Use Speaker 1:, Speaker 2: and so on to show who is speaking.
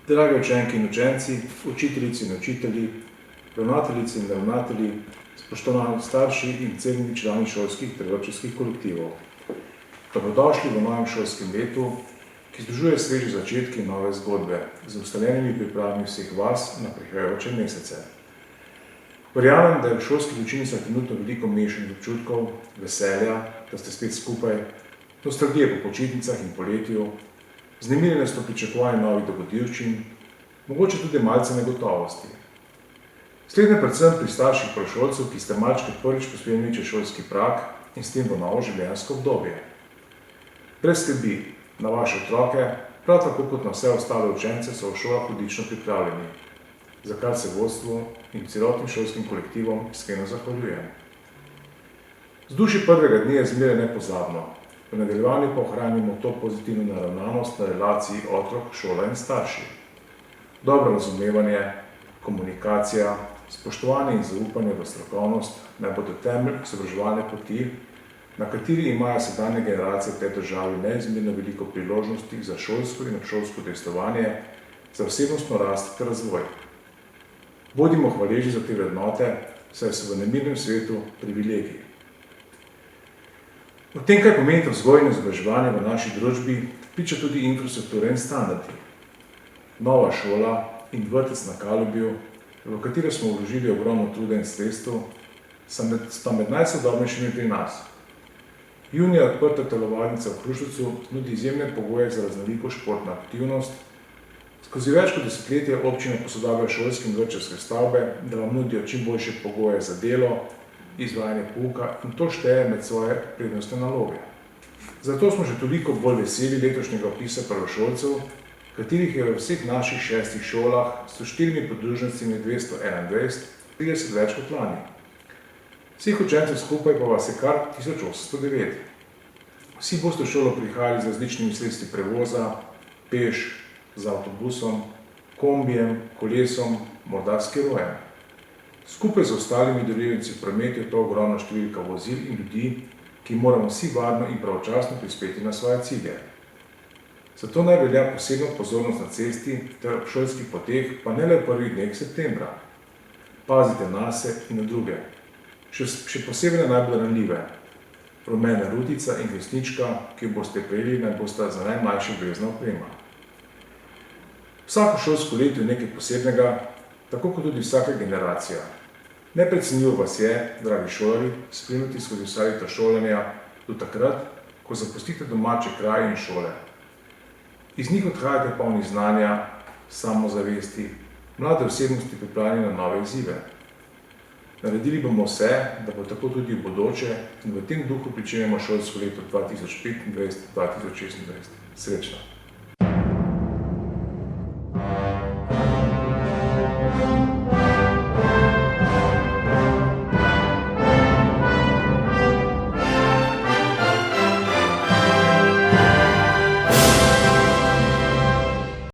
Speaker 1: Drage učenke in učenci, učiteljice in učitelji, ravnateljice in ravnatelji, spoštovani starši in cenjeni člani šolskih ter vrtčevskih kolektivov. Dobrodošli v novem šolskem letu, ki združuje sveže začetke in nove zgodbe z ustaljenimi pripravami vseh vas na prihajajoče mesece. Verjamem, da je v šolskih učilnicah trenutno veliko mešanih občutkov, veselja, da ste spet skupaj, nostalgije po počitnicah in poletju, vznemirjenost ob pričakovanju novih dogodivščin, mogoče tudi malce negotovosti. Slednje predvsem pri starših prvošolcev, ki ste malčke prvič pospremili čez šolski prag in s tem v novo življenjsko obdobje. Brez skrbi, na vaše otroke, prav tako kot na vse ostale učence, so v šolah odlično pripravljeni, za kar se vodstvu in celotnim šolskim kolektivom iskreno zahvaljujem. Vzdušje prvega dne je zmeraj nepozabno, v nadaljevanju pa ohranimo to pozitivno naravnanost na relaciji otrok, šola in starši. Dobro razumevanje, komunikacija, spoštovanje in zaupanje v strokovnost naj bodo temelj izobraževalne poti, na kateri imajo sedanje generacije v tej državi neizmerno veliko priložnosti za šolsko in obšolsko udejstvovanje, za osebnostno rast ter razvoj. Bodimo hvaležni za te vrednote, saj so v nemirnem svetu privilegiji. O tem, kaj pomeni vzgoja in izobraževanje v naši družbi, priča tudi infrastruktura in standardi. Nova šola in vrtec na Kalubju, v katero smo vložili ogromno truda in sredstev, sta med najsodobnejšimi pri nas. Junija odprta telovadnica v Hruševcu nudi izjemne pogoje za raznoliko športno aktivnost. Skozi več kot desetletje občina posodablja šolske in vrtčevske stavbe, da vam nudijo čim boljše pogoje za delo, izvajanje pouka in to šteje med svoje prednostne naloge. Zato smo že toliko bolj veseli letošnjega vpisa prvošolcev, katerih je v vseh naših 6 šolah s 4 podružnicami 221, 30 več kot lani. Vseh učencev skupaj pa vas je kar 1809. Vsi boste v šolo prihajali z različnimi sredstvi prevoza, peš, z avtobusom, kombijem, kolesom, morda s skirojem. Skupaj z ostalimi udeleženci v prometu je to ogromna številka vozil in ljudi, ki moramo vsi varno in pravočasno prispeti na svoje cilje. Zato naj velja posebno pozornost na cesti ter ob šolskih poteh, pa ne le v prvih dneh septembra. Pazite nase in na druge. Še posebej na najbolj ranljive. Rumena rutica in resnička, ki jo boste prejeli, naj bosta za najmlajše obvezna oprema. Vsako šolsko leto je nekaj posebnega, tako kot tudi vsaka generacija. Neprecenljivo vas je, dragi šolarji, spremljati skozi vsa leta šolanja do takrat, ko zapustite domače kraje in šole. Iz njih odhajate polni znanja, samozavesti, mlade osebnosti pripravljene na nove izzive. Naredili bomo vse, da bo tako tudi v bodoče in v tem duhu pričenjamo šolsko leto 2025-2026. Srečno!